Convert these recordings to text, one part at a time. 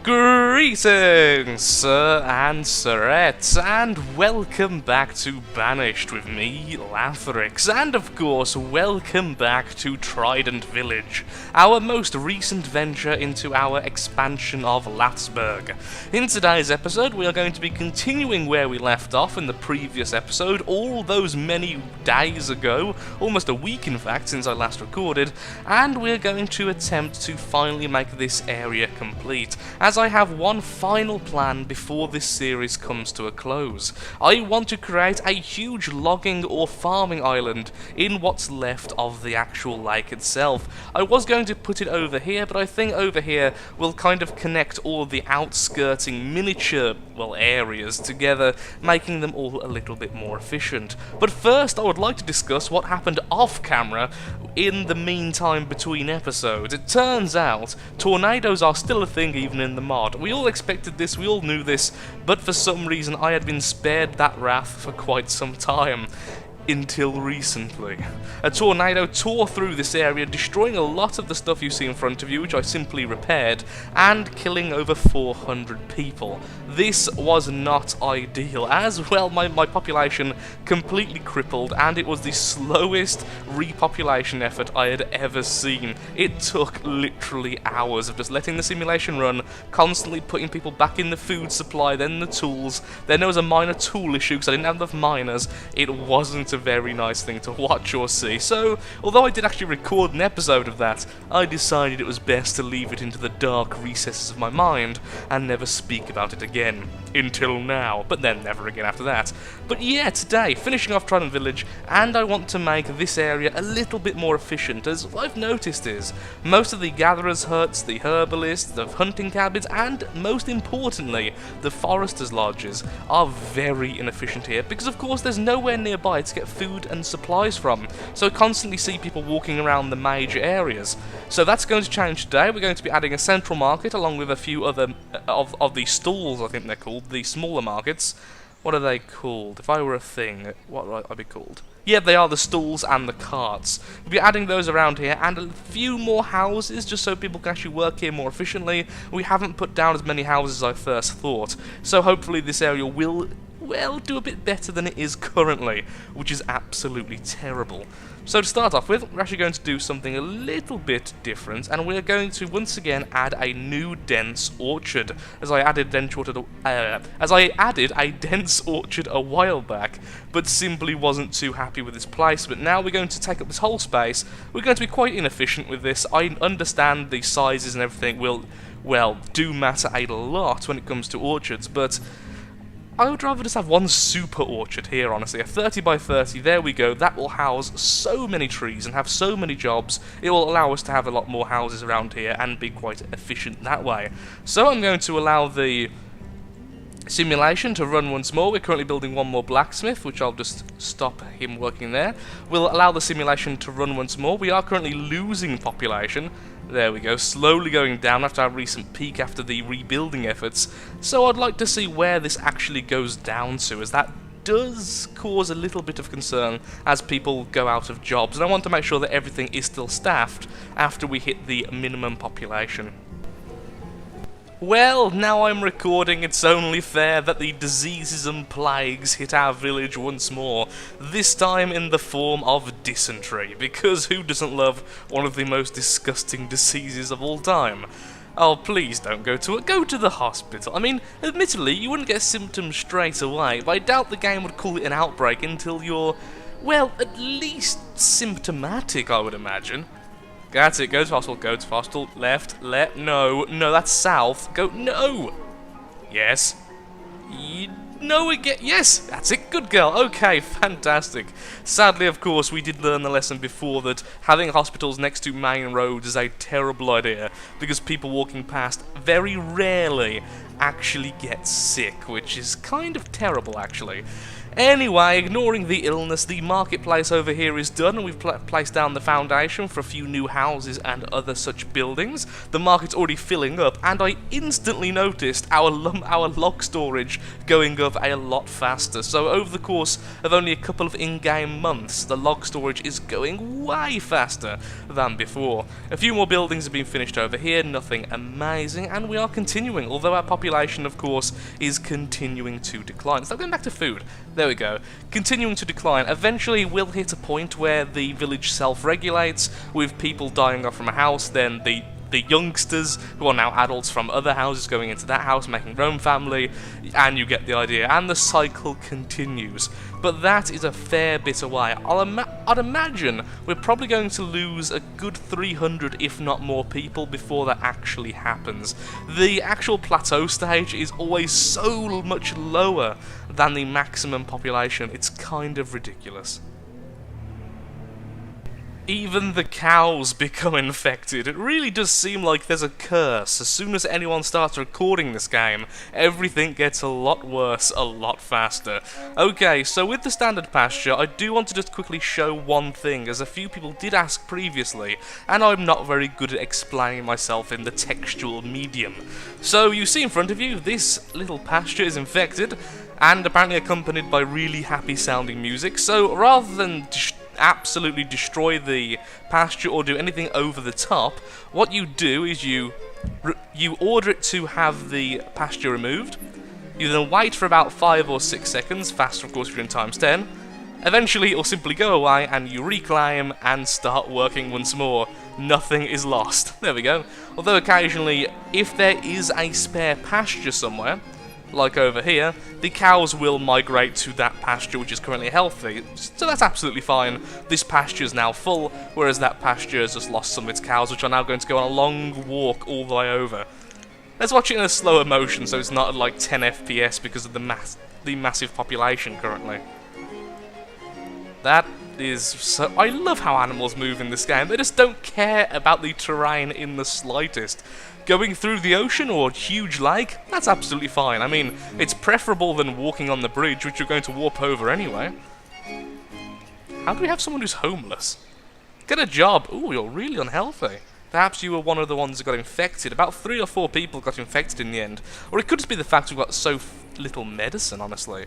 Greetings, sir and sirettes, and welcome back to Banished with me, Lathrix, and of course, welcome back to Trident Village, our most recent venture into our expansion of Latsburg. In today's episode, we are going to be continuing where we left off in the previous episode, all those many days ago, almost a week in fact, since I last recorded, and we're going to attempt to finally make this area complete, as I have one final plan before this series comes to a close. I want to create a huge logging or farming island in what's left of the actual lake itself. I was going to put it over here, but I think over here will kind of connect all the outskirting miniature, areas together, making them all a little bit more efficient. But first, I would like to discuss what happened off camera in the meantime between episodes. It turns out tornadoes are still a thing even in the mod. We all expected this, we all knew this, but for some reason I had been spared that wrath for quite some time. Until recently. A tornado tore through this area, destroying a lot of the stuff you see in front of you, which I simply repaired, and killing over 400 people. This was not ideal, as well my population completely crippled, and it was the slowest repopulation effort I had ever seen. It took literally hours of just letting the simulation run, constantly putting people back in the food supply, then the tools, then there was a minor tool issue because I didn't have enough miners. It wasn't a very nice thing to watch or see, so although I did actually record an episode of that, I decided it was best to leave it into the dark recesses of my mind and never speak about it again. Until now, but then never again after that. But yeah, today, finishing off Trident Village, and I want to make this area a little bit more efficient, as what I've noticed is, most of the gatherers' huts, the herbalists, the hunting cabins, and most importantly, the foresters' lodges are very inefficient here, because of course there's nowhere nearby to get food and supplies from, so I constantly see people walking around the major areas. So that's going to change today. We're going to be adding a central market along with a few other of the stalls, I think they're called, the smaller markets. What are they called? If I were a thing, what would I be called? Yeah, they are the stalls and the carts. We'll be adding those around here, and a few more houses, just so people can actually work here more efficiently. We haven't put down as many houses as I first thought, so hopefully this area will, do a bit better than it is currently, which is absolutely terrible. So to start off with, we're actually going to do something a little bit different, and we're going to once again add a new dense orchard, as I added a dense orchard a while back, but simply wasn't too happy with its placement. Now we're going to take up this whole space. We're going to be quite inefficient with this. I understand the sizes and everything will, do matter a lot when it comes to orchards, but I would rather just have one super orchard here, honestly. A 30 by 30, there we go. That will house so many trees and have so many jobs. It will allow us to have a lot more houses around here and be quite efficient that way. So I'm going to allow the simulation to run once more. We're currently building one more blacksmith, which I'll just stop him working there. We'll allow the simulation to run once more. We are currently losing population. There we go, slowly going down after our recent peak after the rebuilding efforts. So I'd like to see where this actually goes down to, as that does cause a little bit of concern as people go out of jobs. And I want to make sure that everything is still staffed after we hit the minimum population. Well, now I'm recording, it's only fair that the diseases and plagues hit our village once more, this time in the form of dysentery, because who doesn't love one of the most disgusting diseases of all time? Oh, please don't go to it. Go to the hospital. I mean, admittedly, you wouldn't get symptoms straight away, but I doubt the game would call it an outbreak until you're, at least symptomatic, I would imagine. That's it, go to hospital, left, no, that's south, no! Yes. No again, yes, that's it, good girl, okay, fantastic. Sadly, of course, we did learn the lesson before that having hospitals next to main roads is a terrible idea, because people walking past very rarely actually get sick, which is kind of terrible, actually. Anyway, ignoring the illness, the marketplace over here is done, and we've placed down the foundation for a few new houses and other such buildings. The market's already filling up, and I instantly noticed our log storage going up a lot faster. So over the course of only a couple of in-game months, the log storage is going way faster than before. A few more buildings have been finished over here, nothing amazing, and we are continuing, although our population, of course, is continuing to decline. So going back to food. There we go. Continuing to decline. Eventually we'll hit a point where the village self-regulates, with people dying off from a house, then the youngsters, who are now adults from other houses, going into that house, making their own family, and you get the idea, and the cycle continues. But that is a fair bit away. I'd imagine we're probably going to lose a good 300, if not more people, before that actually happens. The actual plateau stage is always so much lower than the maximum population, it's kind of ridiculous. Even the cows become infected. It really does seem like there's a curse. As soon as anyone starts recording this game, everything gets a lot worse, a lot faster. Okay, so with the standard pasture, I do want to just quickly show one thing, as a few people did ask previously, and I'm not very good at explaining myself in the textual medium. So you see in front of you, this little pasture is infected, and apparently accompanied by really happy sounding music, so rather than absolutely destroy the pasture or do anything over the top, what you do is you order it to have the pasture removed. You then wait for about 5 or 6 seconds, faster of course if you're in times 10. Eventually it'll simply go away and you reclaim and start working once more. Nothing is lost. There we go. Although occasionally, if there is a spare pasture somewhere, like over here, the cows will migrate to that pasture which is currently healthy, so that's absolutely fine. This pasture is now full, whereas that pasture has just lost some of its cows, which are now going to go on a long walk all the way over. Let's watch it in a slower motion so it's not at like 10 FPS because of the massive population currently. That is so... I love how animals move in this game. They just don't care about the terrain in the slightest. Going through the ocean or huge lake, that's absolutely fine. I mean, it's preferable than walking on the bridge, which you're going to warp over anyway. How do we have someone who's homeless? Get a job. Ooh, you're really unhealthy. Perhaps you were one of the ones that got infected. About 3 or 4 people got infected in the end. Or it could just be the fact we've got so little medicine, honestly.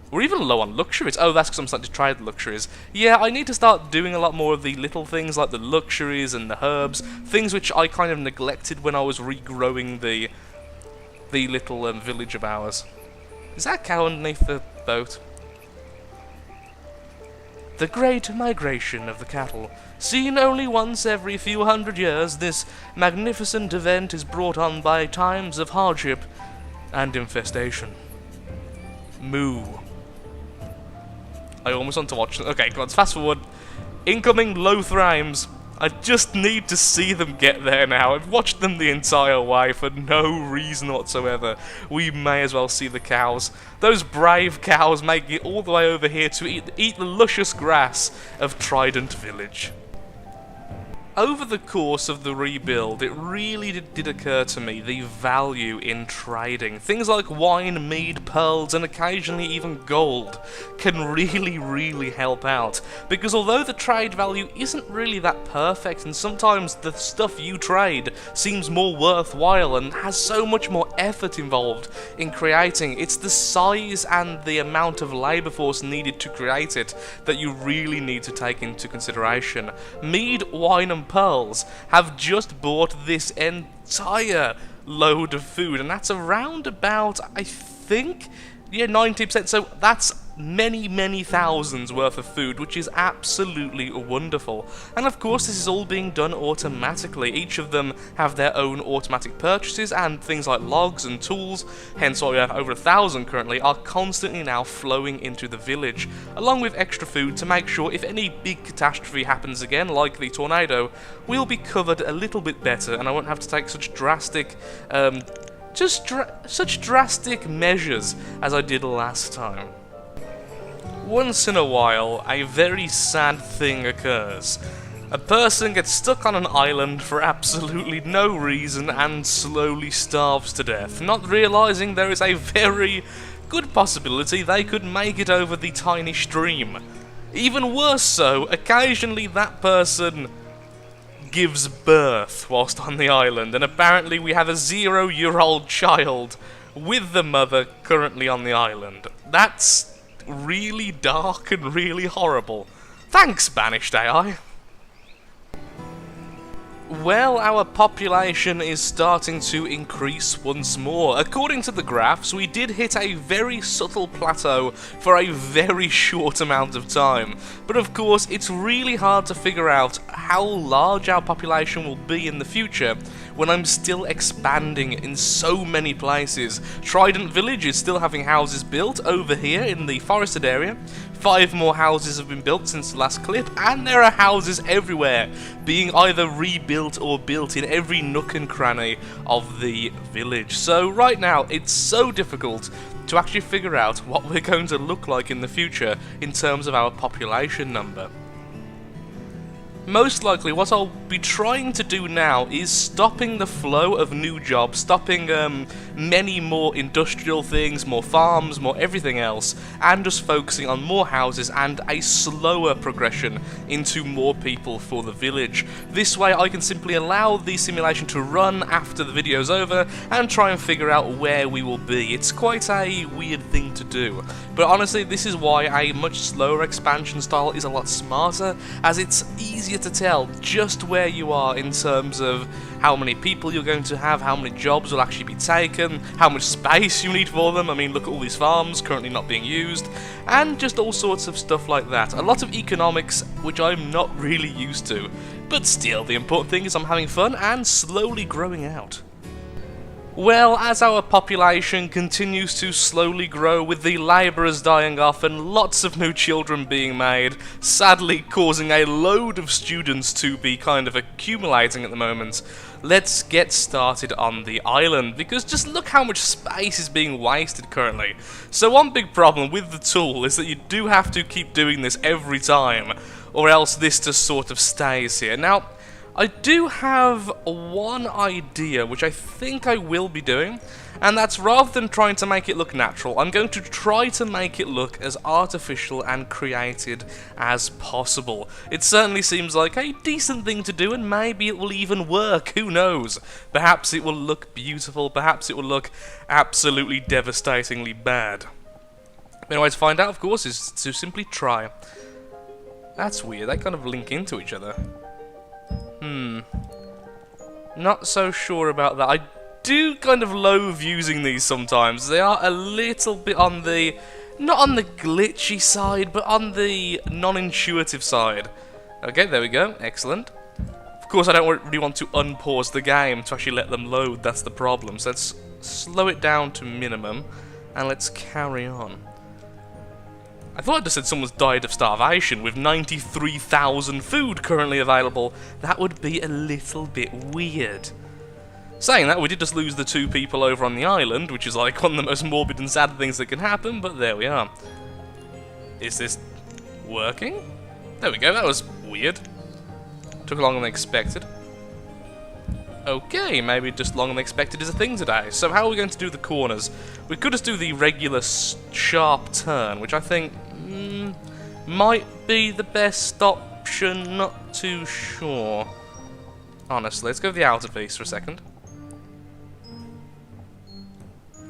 We're even low on luxuries. Oh, that's because I'm starting to try the luxuries. Yeah, I need to start doing a lot more of the little things like the luxuries and the herbs, things which I kind of neglected when I was regrowing the little village of ours. Is that cow underneath the boat? The great migration of the cattle. Seen only once every few hundred years, this magnificent event is brought on by times of hardship and infestation. Moo. I almost want to watch them. Okay, let's fast forward. Incoming Loth Rhymes. I just need to see them get there now. I've watched them the entire way for no reason whatsoever. We may as well see the cows. Those brave cows making it all the way over here to eat the luscious grass of Trident Village. Over the course of the rebuild, it really did occur to me the value in trading. Things like wine, mead, pearls, and occasionally even gold can really help out. Because although the trade value isn't really that perfect, and sometimes the stuff you trade seems more worthwhile and has so much more effort involved in creating, it's the size and the amount of labour force needed to create it that you really need to take into consideration. Mead, wine, and pearls have just bought this entire load of food, and that's around about, I think, yeah, 90%, so that's many thousands worth of food, which is absolutely wonderful. And of course this is all being done automatically. Each of them have their own automatic purchases, and things like logs and tools, hence why we have over 1,000 currently, are constantly now flowing into the village, along with extra food to make sure if any big catastrophe happens again, like the tornado, we'll be covered a little bit better and I won't have to take such drastic such drastic measures as I did last time. Once in a while, a very sad thing occurs. A person gets stuck on an island for absolutely no reason and slowly starves to death, not realizing there is a very good possibility they could make it over the tiny stream. Even worse so, occasionally that person gives birth whilst on the island, and apparently we have a 0-year-old child with the mother currently on the island. That's really dark and really horrible. Thanks, Banished AI. Well, our population is starting to increase once more. According to the graphs, we did hit a very subtle plateau for a very short amount of time. But of course, it's really hard to figure out how large our population will be in the future when I'm still expanding in so many places. Trident Village is still having houses built over here in the forested area. 5 more houses have been built since the last clip, and there are houses everywhere being either rebuilt or built in every nook and cranny of the village. So right now, it's so difficult to actually figure out what we're going to look like in the future in terms of our population number. Most likely what I'll be trying to do now is stopping the flow of new jobs, stopping many more industrial things, more farms, more everything else, and just focusing on more houses and a slower progression into more people for the village. This way I can simply allow the simulation to run after the video's over and try and figure out where we will be. It's quite a weird thing to do, but honestly this is why a much slower expansion style is a lot smarter, as it's easier to tell just where you are in terms of how many people you're going to have, how many jobs will actually be taken, how much space you need for them. I mean, look at all these farms currently not being used, and just all sorts of stuff like that. A lot of economics which I'm not really used to, but still the important thing is I'm having fun and slowly growing out. Well, as our population continues to slowly grow with the labourers dying off and lots of new children being made, sadly causing a load of students to be kind of accumulating at the moment, let's get started on the island, because just look how much space is being wasted currently. So one big problem with the tool is that you do have to keep doing this every time, or else this just sort of stays here. Now, I do have one idea which I think I will be doing, and that's rather than trying to make it look natural, I'm going to try to make it look as artificial and created as possible. It certainly seems like a decent thing to do, and maybe it will even work, who knows? Perhaps it will look beautiful, perhaps it will look absolutely devastatingly bad. The only way to find out, of course, is to simply try. That's weird, they kind of link into each other. Not so sure about that. I do kind of loathe using these sometimes. They are a little bit on the, not on the glitchy side, but on the non-intuitive side. Okay, there we go. Excellent. Of course, I don't really want to unpause the game to actually let them load. That's the problem. So let's slow it down to minimum, and let's carry on. I thought I just said someone's died of starvation with 93,000 food currently available. That would be a little bit weird. Saying that, we did just lose the 2 people over on the island, which is like one of the most morbid and sad things that can happen, but there we are. Is this working? There we go, that was weird. Took longer than expected. Okay, maybe just longer than expected is a thing today. So how are we going to do the corners? We could just do the regular sharp turn, which I think might be the best option, not too sure. Honestly, let's go with the outer piece for a second.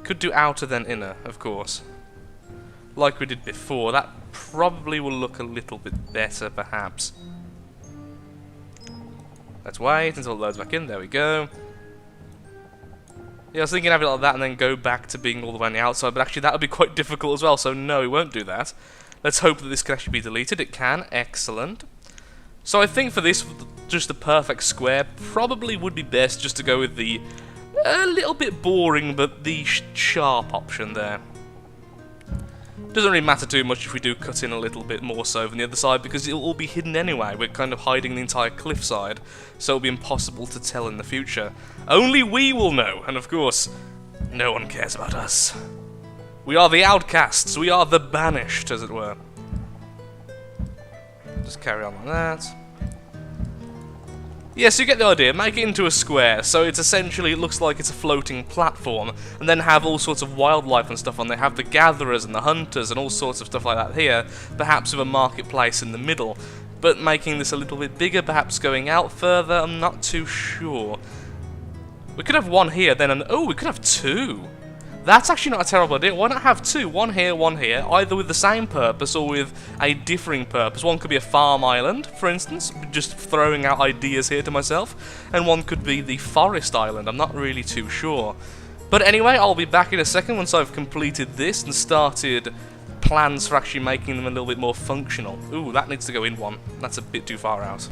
Could do outer then inner, of course. Like we did before, that probably will look a little bit better, perhaps. Let's wait until it loads back in. There we go. Yeah, I was thinking of it like that and then go back to being all the way on the outside, but actually that would be quite difficult as well, so no, we won't do that. Let's hope that this can actually be deleted. It can. Excellent. So I think for this, just the perfect square probably would be best just to go with the a little bit boring, but the sharp option there. Doesn't really matter too much if we do cut in a little bit more so than the other side, because it'll all be hidden anyway. We're kind of hiding the entire cliffside, so it'll be impossible to tell in the future. Only we will know, and of course, no one cares about us. We are the outcasts, we are the banished, as it were. Just carry on like that. Yes, you get the idea. Make it into a square, so it's essentially, it looks like it's a floating platform, and then have all sorts of wildlife and stuff on there. Have the gatherers and the hunters and all sorts of stuff like that here, perhaps with a marketplace in the middle. But making this a little bit bigger, perhaps going out further, I'm not too sure. We could have one here, then, and oh, we could have two. That's actually not a terrible idea. Why not have two? One here, either with the same purpose or with a differing purpose. One could be a farm island, for instance, just throwing out ideas here to myself, and one could be the forest island. I'm not really too sure. But anyway, I'll be back in a second once I've completed this and started plans for actually making them a little bit more functional. Ooh, that needs to go in one. That's a bit too far out.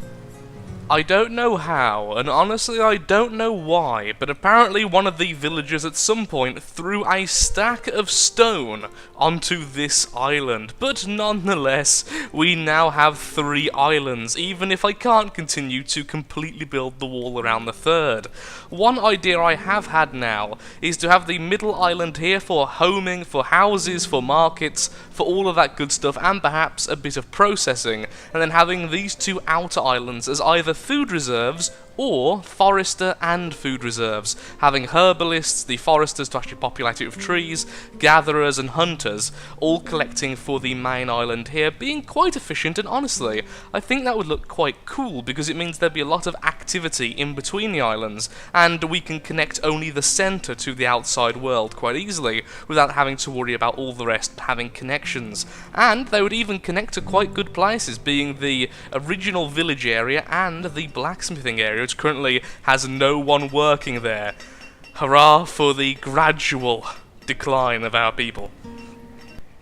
I don't know how, and honestly I don't know why, but apparently one of the villagers at some point threw a stack of stone onto this island. But nonetheless, we now have 3 islands, even if I can't continue to completely build the wall around the third. One idea I have had now is to have the middle island here for homing, for houses, for markets, for all of that good stuff, and perhaps a bit of processing, and then having these 2 outer islands as either food reserves or forester and food reserves, having herbalists, the foresters to actually populate it with trees, gatherers and hunters, all collecting for the main island here, being quite efficient, and honestly, I think that would look quite cool, because it means there'd be a lot of activity in between the islands, and we can connect only the centre to the outside world quite easily, without having to worry about all the rest having connections. And they would even connect to quite good places, being the original village area and the blacksmithing area, which currently has no one working there. Hurrah for the gradual decline of our people.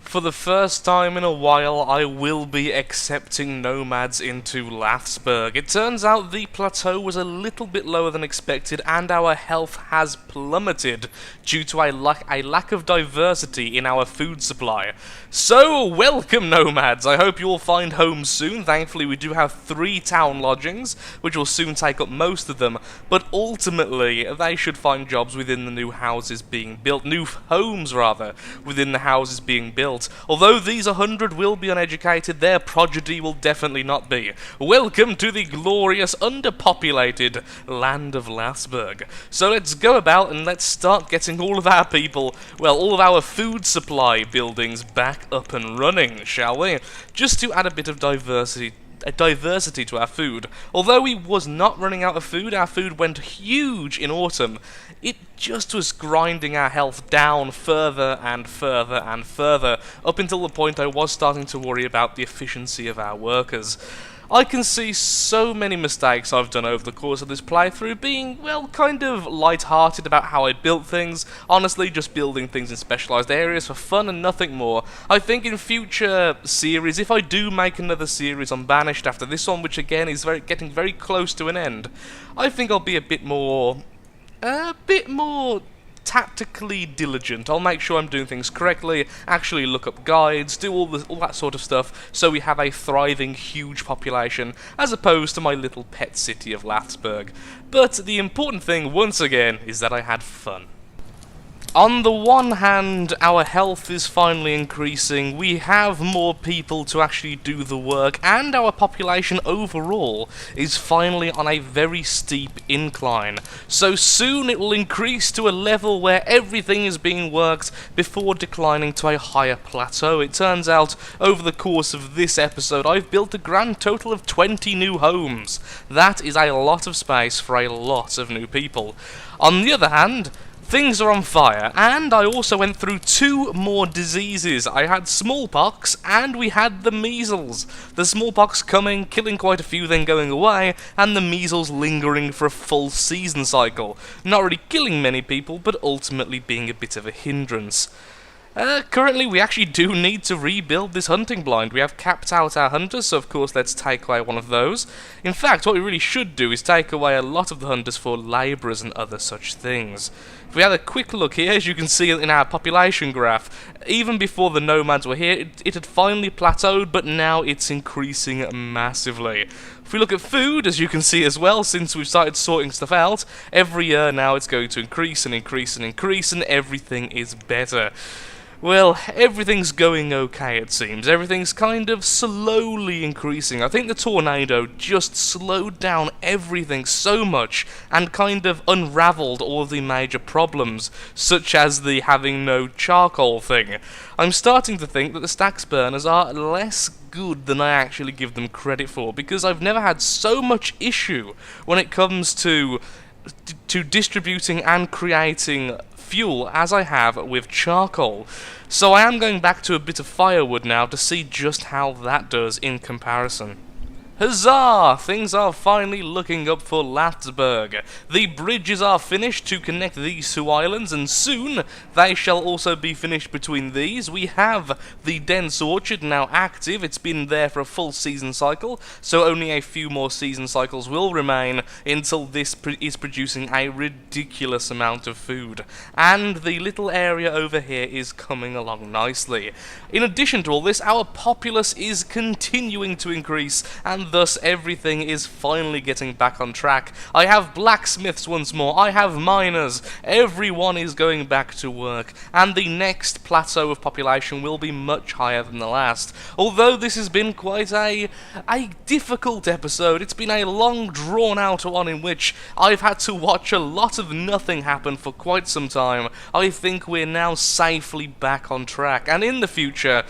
For the first time in a while, I will be accepting nomads into Lathsburg. It turns out the plateau was a little bit lower than expected, and our health has plummeted due to a lack of diversity in our food supply. So, welcome nomads! I hope you all find homes soon. Thankfully, we do have 3 town lodgings, which will soon take up most of them, but ultimately, they should find jobs within the new houses being built, new homes rather, within the houses being built. Although these 100 will be uneducated, their progeny will definitely not be. Welcome to the glorious, underpopulated land of Lathsburg. So let's go about and let's start getting all of our people, well, all of our food supply buildings back up and running, shall we? Just to add a bit of diversity to our food. Although we was not running out of food, our food went huge in autumn. It just was grinding our health down further and further and further, up until the point I was starting to worry about the efficiency of our workers. I can see so many mistakes I've done over the course of this playthrough, being, well, kind of light-hearted about how I built things, honestly just building things in specialised areas for fun and nothing more. I think in future series, if I do make another series on Banished after this one, which again is getting very close to an end, I think I'll be a bit more tactically diligent. I'll make sure I'm doing things correctly, actually look up guides, do all that sort of stuff, so we have a thriving, huge population, as opposed to my little pet city of Lathsburg. But the important thing, once again, is that I had fun. On the one hand, our health is finally increasing, we have more people to actually do the work, and our population overall is finally on a very steep incline. So soon it will increase to a level where everything is being worked before declining to a higher plateau. It turns out, over the course of this episode, I've built a grand total of 20 new homes. That is a lot of space for a lot of new people. On the other hand, things are on fire, and I also went through 2 more diseases. I had smallpox, and we had the measles. The smallpox coming, killing quite a few, then going away, and the measles lingering for a full season cycle. Not really killing many people, but ultimately being a bit of a hindrance. Currently, we actually do need to rebuild this hunting blind. We have capped out our hunters, so of course let's take away one of those. In fact, what we really should do is take away a lot of the hunters for labourers and other such things. If we have a quick look here, as you can see in our population graph, even before the nomads were here, it had finally plateaued, but now it's increasing massively. If we look at food, as you can see as well, since we've started sorting stuff out, every year now it's going to increase and increase and increase, and everything is better. Well, everything's going okay, it seems. Everything's kind of slowly increasing. I think the tornado just slowed down everything so much and kind of unraveled all of the major problems, such as the having no charcoal thing. I'm starting to think that the stacks burners are less good than I actually give them credit for, because I've never had so much issue when it comes to distributing and creating fuel as I have with charcoal. So I am going back to a bit of firewood now to see just how that does in comparison. Huzzah! Things are finally looking up for Latsburg. The bridges are finished to connect these two islands, and soon they shall also be finished between these. We have the dense orchard now active. It's been there for a full season cycle, so only a few more season cycles will remain until this is producing a ridiculous amount of food. And the little area over here is coming along nicely. In addition to all this, our populace is continuing to increase, and thus everything is finally getting back on track. I have blacksmiths once more, I have miners, everyone is going back to work, and the next plateau of population will be much higher than the last. Although this has been quite a difficult episode, it's been a long drawn out one in which I've had to watch a lot of nothing happen for quite some time. I think we're now safely back on track, and in the future,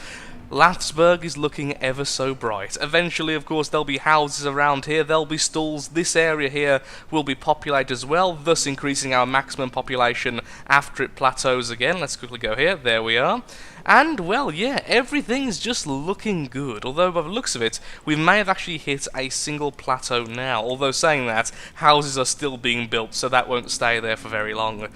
Latsburg is looking ever so bright. Eventually, of course, there'll be houses around here, there'll be stalls, this area here will be populated as well, thus increasing our maximum population after it plateaus again. Let's quickly go here, there we are. And, well, yeah, everything's just looking good, although by the looks of it, we may have actually hit a single plateau now, although saying that, houses are still being built, so that won't stay there for very long.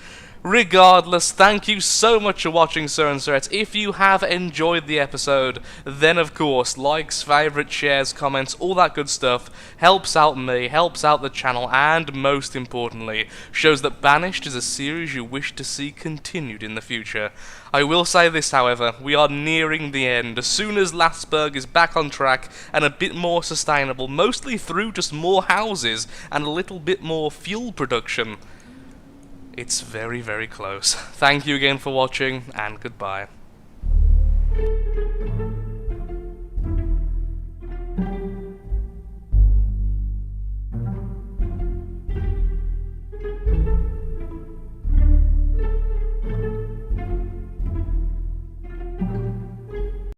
Regardless, thank you so much for watching, Sir and Sirette. If you have enjoyed the episode, then of course, likes, favourites, shares, comments, all that good stuff helps out me, helps out the channel, and most importantly, shows that Banished is a series you wish to see continued in the future. I will say this, however, we are nearing the end. As soon as Latsburg is back on track and a bit more sustainable, mostly through just more houses and a little bit more fuel production, it's very, very close. Thank you again for watching, and goodbye.